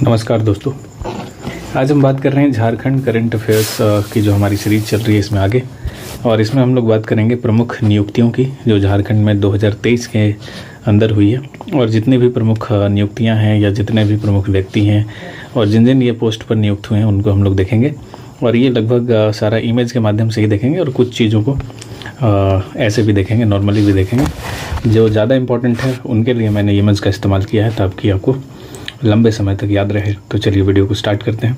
नमस्कार दोस्तों, आज हम बात कर रहे हैं झारखंड करंट अफेयर्स की जो हमारी सीरीज चल रही है इसमें आगे। और इसमें हम लोग बात करेंगे प्रमुख नियुक्तियों की जो झारखंड में 2023 के अंदर हुई है। और जितनी भी प्रमुख नियुक्तियां हैं या जितने भी प्रमुख व्यक्ति हैं और जिन जिन ये पोस्ट पर नियुक्त हुए हैं उनको हम लोग देखेंगे। और ये लगभग सारा इमेज के माध्यम से ही देखेंगे और कुछ चीज़ों को ऐसे भी देखेंगे, नॉर्मली भी देखेंगे। जो ज़्यादा इम्पोर्टेंट है उनके लिए मैंने इमेज का इस्तेमाल किया है ताकि आपको लंबे समय तक याद रहे। तो चलिए वीडियो को स्टार्ट करते हैं।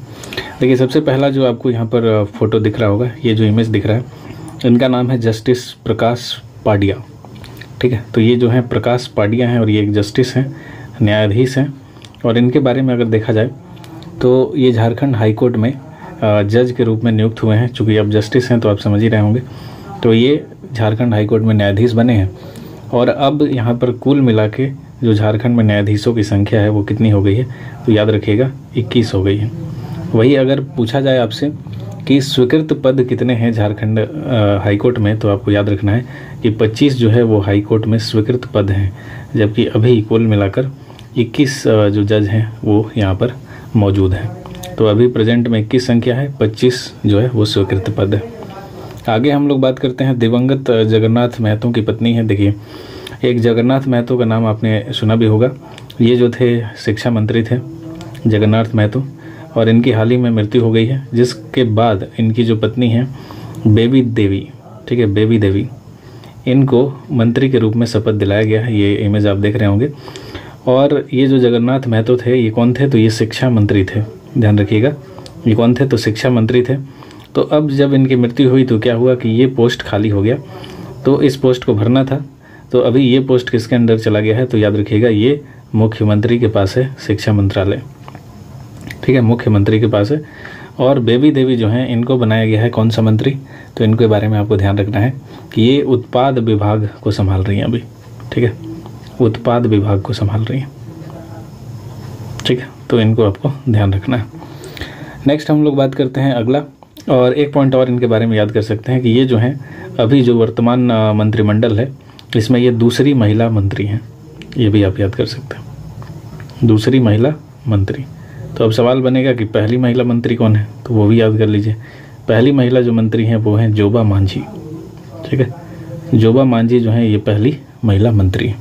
देखिए, सबसे पहला जो आपको यहाँ पर फोटो दिख रहा होगा, ये जो इमेज दिख रहा है, इनका नाम है जस्टिस प्रकाश पाडिया। ठीक है, तो ये जो है प्रकाश पाडिया हैं और ये एक जस्टिस हैं, न्यायाधीश हैं। और इनके बारे में अगर देखा जाए तो ये झारखंड हाई कोर्ट में जज के रूप में नियुक्त हुए हैं। चूँकि अब जस्टिस हैं तो आप समझ ही रहे होंगे। तो ये झारखंड हाई कोर्ट में न्यायाधीश बने हैं। और अब यहाँ पर कुल मिला के जो झारखंड में न्यायाधीशों की संख्या है वो कितनी हो गई है, तो याद रखिएगा 21 हो गई है। वही अगर पूछा जाए आपसे कि स्वीकृत पद कितने हैं झारखंड हाई कोर्ट में, तो आपको याद रखना है कि 25 जो है वो हाई कोर्ट में स्वीकृत पद हैं, जबकि अभी कुल मिलाकर 21 जो जज हैं वो यहाँ पर मौजूद हैं। तो अभी प्रेजेंट में 21 संख्या है, 25 जो है वो स्वीकृत पद है। आगे हम लोग बात करते हैं दिवंगत जगन्नाथ महतो की पत्नी है। देखिए, एक जगन्नाथ महतो का नाम आपने सुना भी होगा। ये जो थे शिक्षा मंत्री थे जगन्नाथ महतो, और इनकी हाल ही में मृत्यु हो गई है, जिसके बाद इनकी जो पत्नी है बेबी देवी, ठीक है, बेबी देवी, इनको मंत्री के रूप में शपथ दिलाया गया है। ये इमेज आप देख रहे होंगे। और ये जो जगन्नाथ महतो थे ये कौन थे, तो ये शिक्षा मंत्री थे। ध्यान रखिएगा, ये कौन थे, तो शिक्षा मंत्री थे। तो अब जब इनकी मृत्यु हुई तो क्या हुआ कि ये पोस्ट खाली हो गया, तो इस पोस्ट को भरना था। तो अभी ये पोस्ट किसके अंदर चला गया है, तो याद रखिएगा ये मुख्यमंत्री के पास है, शिक्षा मंत्रालय। ठीक है, मुख्यमंत्री के पास है। और बेबी देवी जो हैं इनको बनाया गया है कौन सा मंत्री, तो इनके बारे में आपको ध्यान रखना है कि ये उत्पाद विभाग को संभाल रही हैं अभी। ठीक है, उत्पाद विभाग को संभाल रही हैं। ठीक है, तो इनको आपको ध्यान रखना है। नेक्स्ट हम लोग बात करते हैं अगला, और एक पॉइंट और इनके बारे में याद कर सकते हैं कि ये जो हैं अभी जो वर्तमान मंत्रिमंडल है इसमें ये दूसरी महिला मंत्री हैं। ये भी आप याद कर सकते हैं, दूसरी महिला मंत्री। तो अब सवाल बनेगा कि पहली महिला मंत्री कौन है, तो वो भी याद कर लीजिए। पहली महिला जो मंत्री हैं वो हैं जोबा मांझी। ठीक है, जोबा मांझी जो हैं ये पहली महिला मंत्री है।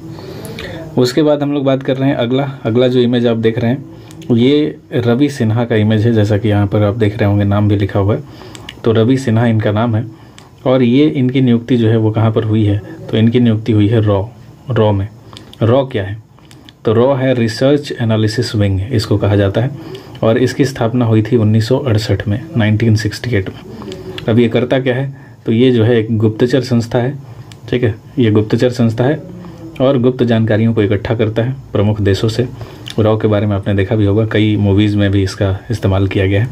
उसके बाद हम लोग बात कर रहे हैं अगला जो इमेज आप देख रहे हैं ये रवि सिन्हा का इमेज है। जैसा कि यहाँ पर आप देख रहे होंगे नाम भी लिखा हुआ है, तो रवि सिन्हा इनका नाम है। और ये इनकी नियुक्ति जो है वो कहाँ पर हुई है, तो इनकी नियुक्ति हुई है रॉ में। रॉ क्या है, तो रॉ है रिसर्च एनालिसिस विंग, इसको कहा जाता है। और इसकी स्थापना हुई थी 1968 में, 1968 में। अब ये करता क्या है, तो ये जो है एक गुप्तचर संस्था है। ठीक है, ये गुप्तचर संस्था है और गुप्त जानकारियों को इकट्ठा करता है प्रमुख देशों से। रॉ के बारे में आपने देखा भी होगा, कई मूवीज़ में भी इसका इस्तेमाल किया गया है।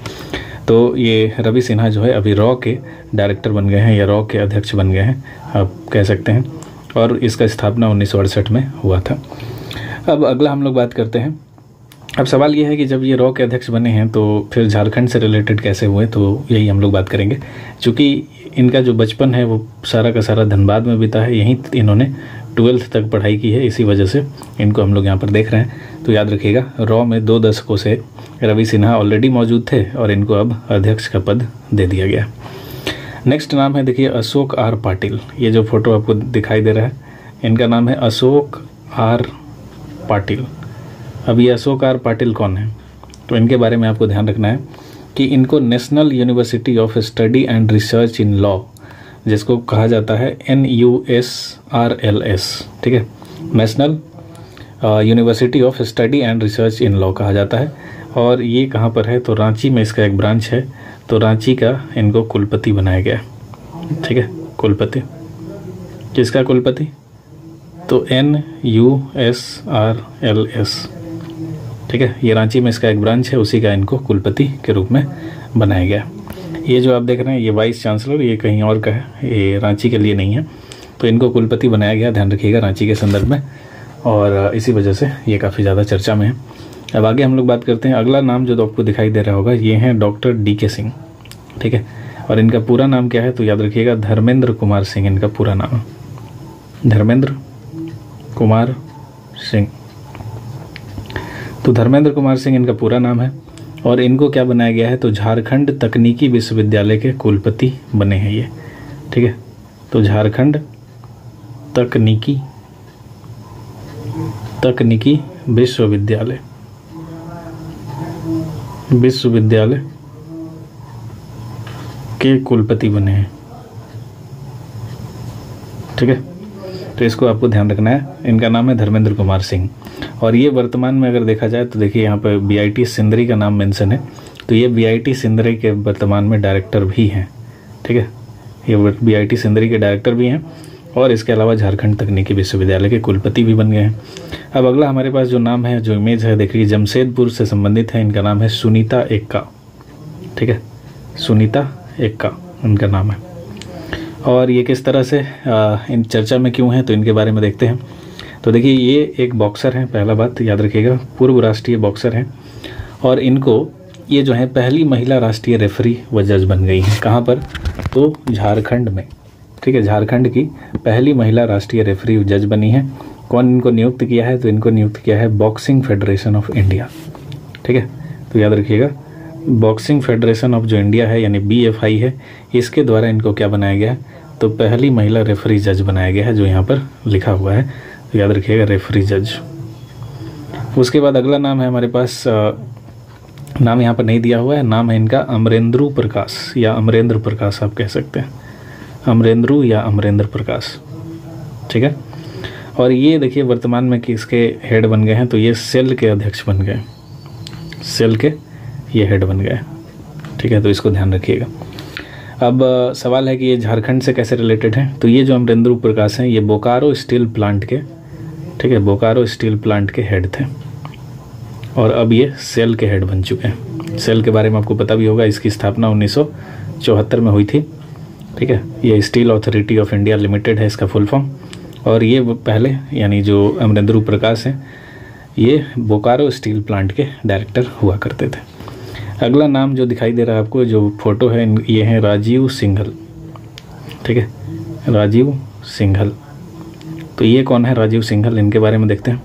तो ये रवि सिन्हा जो है अभी रॉ के डायरेक्टर बन गए हैं या रॉ के अध्यक्ष बन गए हैं, आप कह सकते हैं। और इसका स्थापना 1968 में हुआ था। अब अगला हम लोग बात करते हैं। अब सवाल ये है कि जब ये रॉ के अध्यक्ष बने हैं तो फिर झारखंड से रिलेटेड कैसे हुए, तो यही हम लोग बात करेंगे। चूँकि इनका जो बचपन है वो सारा का सारा धनबाद में बीता है, यहीं इन्होंने 12th तक पढ़ाई की है, इसी वजह से इनको हम लोग यहाँ पर देख रहे हैं। तो याद रखिएगा रॉ में 2 दशकों से रवि सिन्हा ऑलरेडी मौजूद थे और इनको अब अध्यक्ष का पद दे दिया गया। नेक्स्ट नाम है, देखिए, अशोक आर पाटिल। ये जो फोटो आपको दिखाई दे रहा है इनका नाम है अशोक आर पाटिल। अब ये अशोक आर पाटिल कौन है, तो इनके बारे में आपको ध्यान रखना है कि इनको national university of study and research in law, जिसको कहा जाता है NUSRLS, ठीक है, national university of study and research in law कहा जाता है। और ये कहाँ पर है, तो रांची में इसका एक ब्रांच है। तो रांची का इनको कुलपति बनाया गया। ठीक है, कुलपति, किसका कुलपति, तो NUSRLS। ठीक है, ये रांची में इसका एक ब्रांच है, उसी का इनको कुलपति के रूप में बनाया गया। ये जो आप देख रहे हैं ये वाइस चांसलर, ये कहीं और का है, ये रांची के लिए नहीं है। तो इनको कुलपति बनाया गया, ध्यान रखिएगा, रांची के संदर्भ में। और इसी वजह से ये काफ़ी ज़्यादा चर्चा में है। अब आगे हम लोग बात करते हैं। अगला नाम जो आपको दिखाई दे रहा होगा ये हैं डॉक्टर DK सिंह। ठीक है, और इनका पूरा नाम क्या है, तो याद रखिएगा धर्मेंद्र कुमार सिंह इनका पूरा नाम है, धर्मेंद्र कुमार सिंह। तो धर्मेंद्र कुमार सिंह इनका पूरा नाम है और इनको क्या बनाया गया है, तो झारखंड तकनीकी विश्वविद्यालय के कुलपति बने हैं ये। ठीक है, तो झारखंड तकनीकी विश्वविद्यालय के कुलपति बने हैं। ठीक है, तो इसको आपको ध्यान रखना है। इनका नाम है धर्मेंद्र कुमार सिंह और ये वर्तमान में अगर देखा जाए तो देखिए यहाँ पर बीआईटी सिंदरी का नाम मेंशन है, तो ये बीआईटी सिंदरी के वर्तमान में डायरेक्टर भी हैं। ठीक है, ये बीआईटी सिंदरी के डायरेक्टर भी हैं और इसके अलावा झारखंड तकनीकी विश्वविद्यालय के कुलपति भी बन गए हैं। अब अगला हमारे पास जो नाम है, जो इमेज है, देखिए जमशेदपुर से संबंधित है। इनका नाम है सुनीता एक्का। ठीक है, सुनीता एक्का इनका नाम है और ये किस तरह से इन चर्चा में क्यों है, तो इनके बारे में देखते हैं। तो देखिए ये एक बॉक्सर हैं, पहला बात याद रखिएगा, पूर्व राष्ट्रीय बॉक्सर हैं और इनको ये जो है पहली महिला राष्ट्रीय रेफरी व जज बन गई हैं। कहाँ पर, तो झारखंड में। ठीक है, झारखंड की पहली महिला राष्ट्रीय रेफरी व जज बनी है। कौन इनको नियुक्त किया है, तो इनको नियुक्त किया है बॉक्सिंग फेडरेशन ऑफ इंडिया। ठीक है, तो याद रखिएगा बॉक्सिंग फेडरेशन ऑफ जो इंडिया है यानी BFI है, इसके द्वारा इनको क्या बनाया गया है, तो पहली महिला रेफरी जज बनाया गया है, जो यहाँ पर लिखा हुआ है। तो याद रखिएगा रेफरी जज। उसके बाद अगला नाम है हमारे पास, नाम यहाँ पर नहीं दिया हुआ है, नाम है इनका अमरेंद्र प्रकाश या अमरेंद्र प्रकाश आप कह सकते हैं, अमरेंद्र या अमरेंद्र प्रकाश। ठीक है, और ये देखिए वर्तमान में किसके हेड बन गए हैं, तो ये सेल के अध्यक्ष बन गए, सेल के ये हेड बन गए। ठीक है, तो इसको ध्यान रखिएगा। अब सवाल है कि ये झारखंड से कैसे रिलेटेड है, तो ये जो अमरेंद्र प्रकाश हैं ये बोकारो स्टील प्लांट के, ठीक है, बोकारो स्टील प्लांट के हेड थे और अब ये सेल के हेड बन चुके हैं। सेल के बारे में आपको पता भी होगा, इसकी स्थापना 1974 में हुई थी। ठीक है, ये steel authority of India limited है इसका फुल फॉर्म और ये पहले यानी जो अमरेंद्र प्रकाश हैं ये बोकारो स्टील प्लांट के डायरेक्टर हुआ करते थे। अगला नाम जो दिखाई दे रहा है आपको, जो फोटो है, ये है राजीव सिंघल। ठीक है, राजीव सिंघल। तो ये कौन है राजीव सिंघल, इनके बारे में देखते हैं।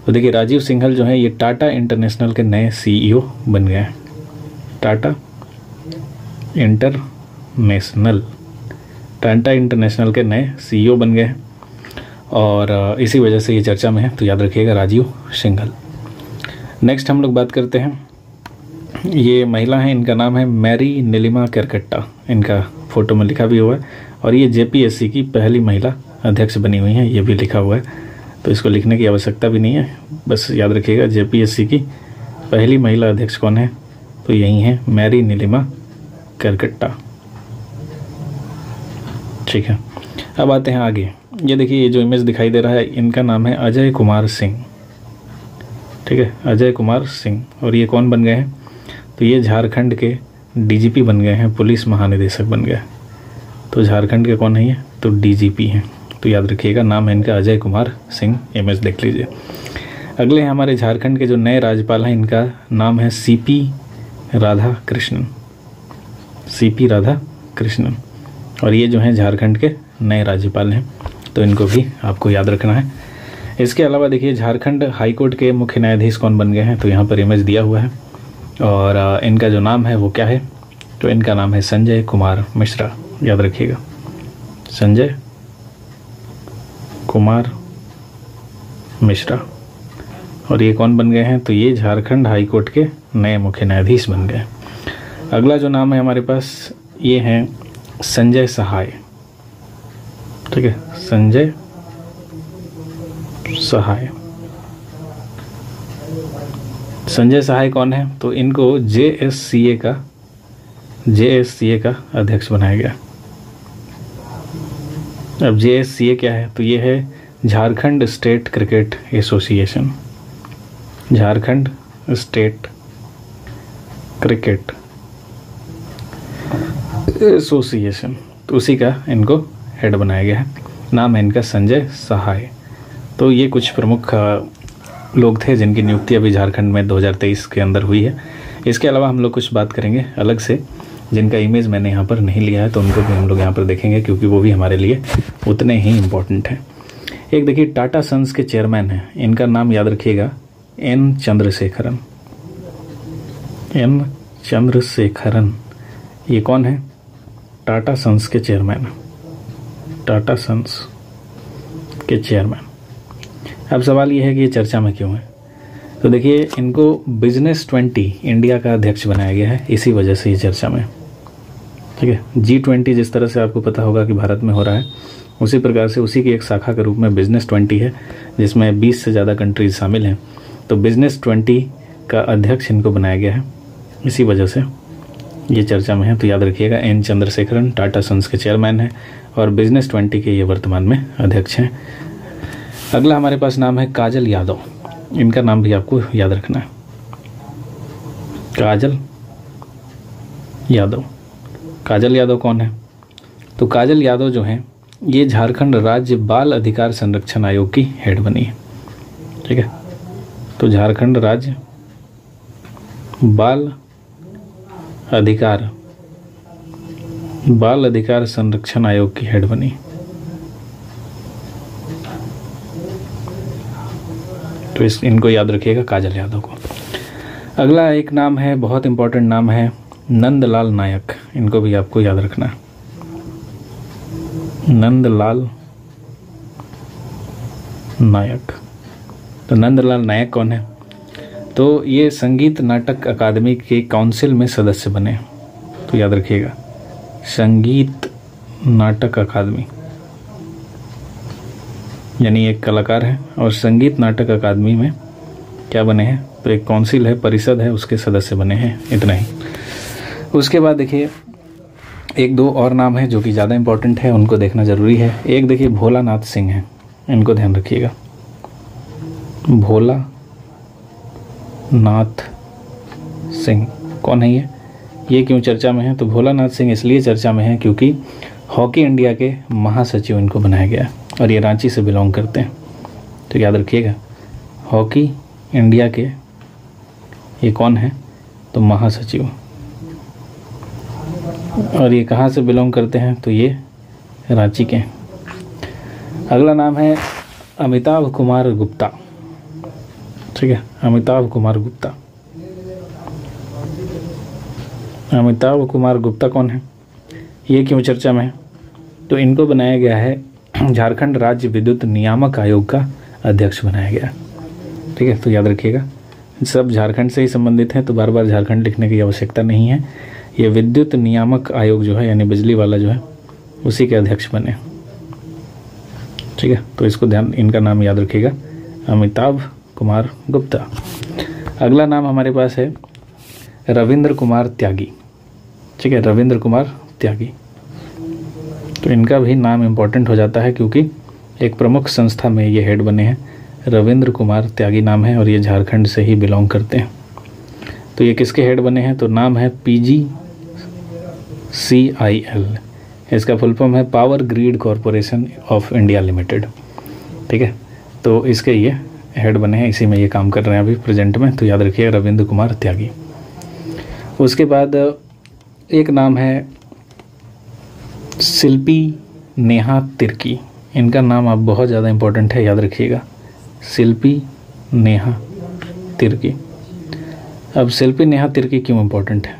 तो देखिए राजीव सिंघल जो है ये टाटा इंटरनेशनल के नए CEO बन गए हैं। टाटा इंटरनेशनल के नए CEO बन गए हैं और इसी वजह से ये चर्चा में है, तो याद रखिएगा राजीव सिंघल। नेक्स्ट हम लोग बात करते हैं, ये महिला हैं, इनका नाम है मैरी नीलिमा केरकट्टा, इनका फोटो में लिखा भी हुआ है और ये JPSC की पहली महिला अध्यक्ष बनी हुई हैं, ये भी लिखा हुआ है, तो इसको लिखने की आवश्यकता भी नहीं है, बस याद रखिएगा JPSC की पहली महिला अध्यक्ष कौन है, तो यही है मैरी नीलिमा केरकट्टा। ठीक है, अब आते हैं आगे। ये देखिए ये जो इमेज दिखाई दे रहा है, इनका नाम है अजय कुमार सिंह। ठीक है, अजय कुमार सिंह और ये कौन बन गए हैं, तो ये झारखंड के DGP बन गए हैं, पुलिस महानिदेशक बन गए। तो झारखंड के कौन है ये, तो DGP हैं, तो याद रखिएगा नाम है इनका अजय कुमार सिंह। इमेज देख लीजिए। अगले हैं हमारे झारखंड के जो नए राज्यपाल हैं, इनका नाम है CP राधाकृष्णन, CP राधाकृष्णन और ये जो हैं झारखंड के नए राज्यपाल हैं, तो इनको भी आपको याद रखना है। इसके अलावा देखिए झारखंड हाईकोर्ट के मुख्य न्यायाधीश कौन बन गए हैं, तो यहाँ पर इमेज दिया हुआ है और इनका जो नाम है वो क्या है, तो इनका नाम है संजय कुमार मिश्रा। याद रखिएगा संजय कुमार मिश्रा और ये कौन बन गए हैं, तो ये झारखंड हाईकोर्ट के नए मुख्य न्यायाधीश बन गए। अगला जो नाम है हमारे पास ये हैं संजय सहाय। ठीक है, संजय सहाय। संजय सहाय कौन है, तो इनको JSCA का अध्यक्ष बनाया गया। अब JSCA क्या है, तो ये है Jharkhand state cricket association, Jharkhand state cricket association, तो उसी का इनको हेड बनाया गया है। नाम है इनका संजय सहाय। तो ये कुछ प्रमुख लोग थे जिनकी नियुक्ति अभी झारखंड में 2023 के अंदर हुई है। इसके अलावा हम लोग कुछ बात करेंगे अलग से, जिनका इमेज मैंने यहाँ पर नहीं लिया है, तो उनको भी हम लोग यहाँ पर देखेंगे क्योंकि वो भी हमारे लिए उतने ही इम्पोर्टेंट हैं। एक देखिए टाटा सन्स के चेयरमैन हैं, इनका नाम याद रखिएगा एन चंद्रशेखरन। एन चंद्रशेखरन ये कौन है? टाटा सन्स के चेयरमैन। टाटा सन्स के चेयरमैन। अब सवाल ये है कि ये चर्चा में क्यों है? तो देखिए, इनको बिजनेस 20 इंडिया का अध्यक्ष बनाया गया है, इसी वजह से ये चर्चा में। ठीक है, G20 जिस तरह से आपको पता होगा कि भारत में हो रहा है, उसी प्रकार से उसी की एक शाखा के रूप में बिजनेस 20 है, जिसमें 20 से ज़्यादा कंट्रीज शामिल हैं। तो बिजनेस 20 का अध्यक्ष इनको बनाया गया है, इसी वजह से ये चर्चा में है। तो याद रखिएगा, एन चंद्रशेखरन टाटा सन्स के चेयरमैन हैं और बिजनेस 20 के ये वर्तमान में अध्यक्ष हैं। अगला हमारे पास नाम है काजल यादव। इनका नाम भी आपको याद रखना है, काजल यादव। काजल यादव कौन है? तो काजल यादव जो हैं, ये झारखंड राज्य बाल अधिकार संरक्षण आयोग की हेड बनी है। ठीक है, तो झारखंड राज्य बाल अधिकार संरक्षण आयोग की हेड बनी। तो इनको याद रखिएगा, काजल यादव को। अगला एक नाम है, बहुत इंपॉर्टेंट नाम है, नंदलाल नायक। इनको भी आपको याद रखना है, नंदलाल नायक। तो नंदलाल नायक कौन है? तो ये संगीत नाटक अकादमी के काउंसिल में सदस्य बने। तो याद रखिएगा, संगीत नाटक अकादमी, यानी एक कलाकार है और संगीत नाटक अकादमी में क्या बने हैं? तो एक काउंसिल है, परिषद है, उसके सदस्य बने हैं। इतना ही। उसके बाद देखिए, एक दो और नाम है जो कि ज़्यादा इंपॉर्टेंट है, उनको देखना ज़रूरी है। एक देखिए भोलानाथ सिंह है, इनको ध्यान रखिएगा। भोलानाथ सिंह कौन है ये क्यों चर्चा में है? तो भोलानाथ सिंह इसलिए चर्चा में है क्योंकि हॉकी इंडिया के महासचिव इनको बनाया गया और ये रांची से बिलोंग करते हैं। तो याद रखिएगा, हॉकी इंडिया के ये कौन है? तो महासचिव। और ये कहाँ से बिलोंग करते हैं? तो ये रांची के। अगला नाम है अमिताभ कुमार गुप्ता। ठीक है, अमिताभ कुमार गुप्ता। अमिताभ कुमार गुप्ता कौन है? ये क्यों चर्चा में है? तो इनको बनाया गया है झारखंड राज्य विद्युत नियामक आयोग का अध्यक्ष बनाया गया। ठीक है, तो याद रखिएगा, सब झारखंड से ही संबंधित हैं, तो बार बार झारखंड लिखने की आवश्यकता नहीं है। ये विद्युत नियामक आयोग जो है, यानी बिजली वाला जो है, उसी के अध्यक्ष बने। ठीक है, तो इसको ध्यान, इनका नाम याद रखिएगा, अमिताभ कुमार गुप्ता। अगला नाम हमारे पास है रविंद्र कुमार त्यागी। ठीक है, रविंद्र कुमार त्यागी। तो इनका भी नाम इम्पोर्टेंट हो जाता है क्योंकि एक प्रमुख संस्था में ये हेड बने हैं। रविंद्र कुमार त्यागी नाम है और ये झारखंड से ही बिलोंग करते हैं। तो ये किसके हेड बने हैं? तो नाम है PGCIL। इसका फुल फॉर्म है power grid corporation of India limited. ठीक है, तो इसके ये हेड बने हैं, इसी में ये काम कर रहे हैं अभी प्रेजेंट में। तो याद रखिए, रविंद्र कुमार त्यागी। उसके बाद एक नाम है शिल्पी नेहा तिर्की। इनका नाम आप बहुत ज़्यादा इम्पोर्टेंट है, याद रखिएगा, शिल्पी नेहा तिर्की। अब शिल्पी नेहा तिर्की क्यों इम्पोर्टेंट है,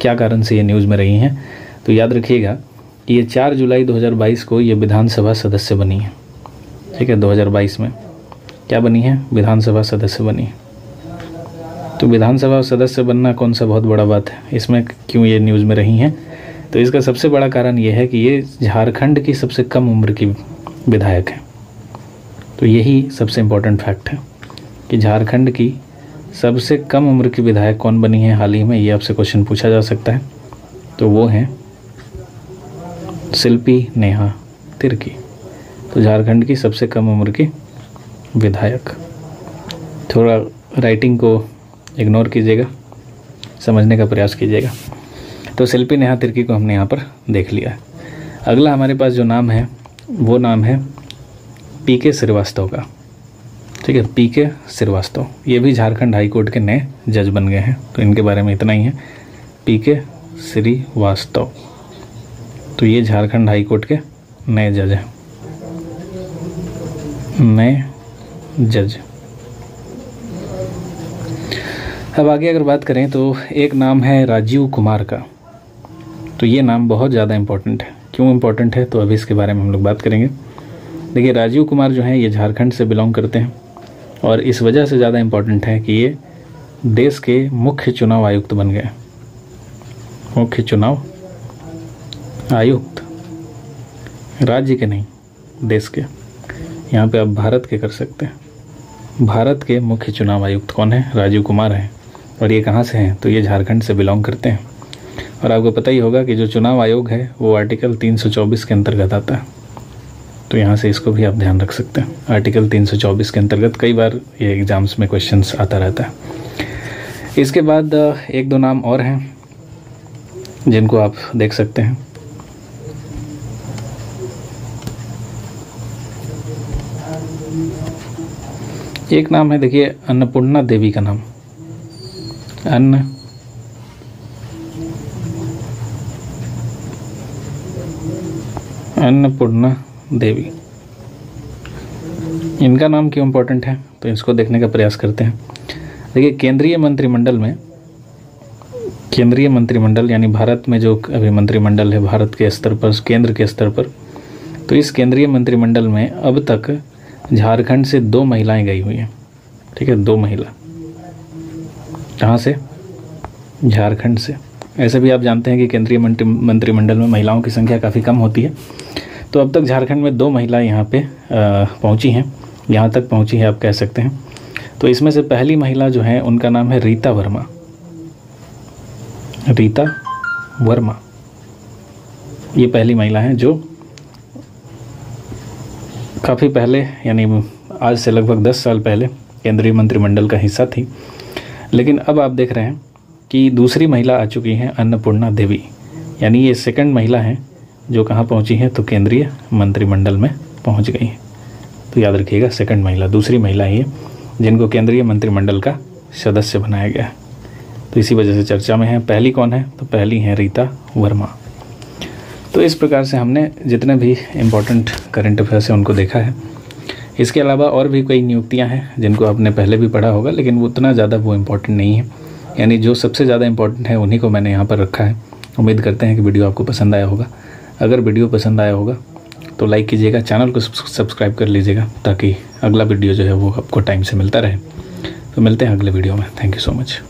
क्या कारण से ये न्यूज़ में रही हैं? तो याद रखिएगा कि ये 4 जुलाई 2022 को ये विधानसभा सदस्य बनी है। ठीक है, 2022 में क्या बनी है? विधानसभा सदस्य बनी है। तो विधानसभा सदस्य बनना कौन सा बहुत बड़ा बात है, इसमें क्यों ये न्यूज़ में रही हैं? तो इसका सबसे बड़ा कारण ये है कि ये झारखंड की सबसे कम उम्र की विधायक है। तो यही सबसे इम्पोर्टेंट फैक्ट है कि झारखंड की सबसे कम उम्र की विधायक कौन बनी है हाल ही में, ये आपसे क्वेश्चन पूछा जा सकता है। तो वो हैं शिल्पी नेहा तिर्की। तो झारखंड की सबसे कम उम्र की विधायक। थोड़ा राइटिंग को इग्नोर कीजिएगा, समझने का प्रयास कीजिएगा। तो शिल्पी नेहा तिर्की को हमने यहाँ पर देख लिया है। अगला हमारे पास जो नाम है वो नाम है PK श्रीवास्तव का। ठीक है, PK श्रीवास्तव, ये भी झारखंड हाई कोर्ट के नए जज बन गए हैं। तो इनके बारे में इतना ही है, PK श्रीवास्तव। तो ये झारखंड हाई कोर्ट के नए जज हैं, नए जज। अब आगे अगर बात करें तो एक नाम है राजीव कुमार का। तो ये नाम बहुत ज़्यादा इम्पोर्टेंट है। क्यों इम्पोर्टेंट है तो अभी इसके बारे में हम लोग बात करेंगे। देखिए, राजीव कुमार जो हैं ये झारखंड से बिलोंग करते हैं और इस वजह से ज़्यादा इम्पोर्टेंट है कि ये देश के मुख्य चुनाव आयुक्त बन गए। मुख्य चुनाव आयुक्त, राज्य के नहीं, देश के। यहाँ पे आप भारत के कर सकते हैं। भारत के मुख्य चुनाव आयुक्त कौन है? राजीव कुमार हैं। और ये कहाँ से हैं? तो ये झारखंड से बिलोंग करते हैं। और आपको पता ही होगा कि जो चुनाव आयोग है वो आर्टिकल 324 के अंतर्गत आता है। तो यहाँ से इसको भी आप ध्यान रख सकते हैं। आर्टिकल 324 के अंतर्गत कई बार ये एग्जाम्स में क्वेश्चंस आता रहता है। इसके बाद एक दो नाम और हैं जिनको आप देख सकते हैं। एक नाम है, देखिए, अन्नपूर्णा देवी का नाम। अन्नपूर्णा देवी, इनका नाम क्यों इम्पोर्टेंट है तो इसको देखने का प्रयास करते हैं। देखिए, केंद्रीय मंत्रिमंडल यानी भारत में जो अभी मंत्रिमंडल है भारत के स्तर पर, केंद्र के स्तर पर, तो इस केंद्रीय मंत्रिमंडल में अब तक झारखंड से 2 महिलाएं गई हुई हैं। ठीक है, 2 महिला। कहाँ से? झारखंड से। ऐसे भी आप जानते हैं कि केंद्रीय मंत्रिमंडल में महिलाओं की संख्या काफ़ी कम होती है। तो अब तक झारखंड में 2 महिलाएं यहाँ पे पहुँची हैं, यहाँ तक पहुँची है आप कह सकते हैं। तो इसमें से पहली महिला जो है उनका नाम है रीता वर्मा। रीता वर्मा ये पहली महिला हैं जो काफ़ी पहले, यानी आज से लगभग 10 साल पहले केंद्रीय मंत्रिमंडल का हिस्सा थी। लेकिन अब आप देख रहे हैं कि दूसरी महिला आ चुकी हैं, अन्नपूर्णा देवी। यानी ये सेकंड महिला हैं जो कहाँ पहुँची हैं तो केंद्रीय मंत्रिमंडल में पहुँच गई हैं। तो याद रखिएगा, सेकंड महिला, दूसरी महिला ही है जिनको केंद्रीय मंत्रिमंडल का सदस्य बनाया गया है। तो इसी वजह से चर्चा में है। पहली कौन है तो पहली हैं रीता वर्मा। तो इस प्रकार से हमने जितने भी इम्पोर्टेंट करंट अफेयर्स हैं उनको देखा है। इसके अलावा और भी कई नियुक्तियां हैं जिनको आपने पहले भी पढ़ा होगा, लेकिन वो उतना ज़्यादा वो इम्पोर्टेंट नहीं है। यानी जो सबसे ज़्यादा इम्पोर्टेंट है उन्हीं को मैंने यहाँ पर रखा है। उम्मीद करते हैं कि वीडियो आपको पसंद आया होगा। अगर वीडियो पसंद आया होगा तो लाइक कीजिएगा, चैनल को सब्सक्राइब कर लीजिएगा ताकि अगला वीडियो जो है वो आपको टाइम से मिलता रहे। तो मिलते हैं अगले वीडियो में। Thank you so much.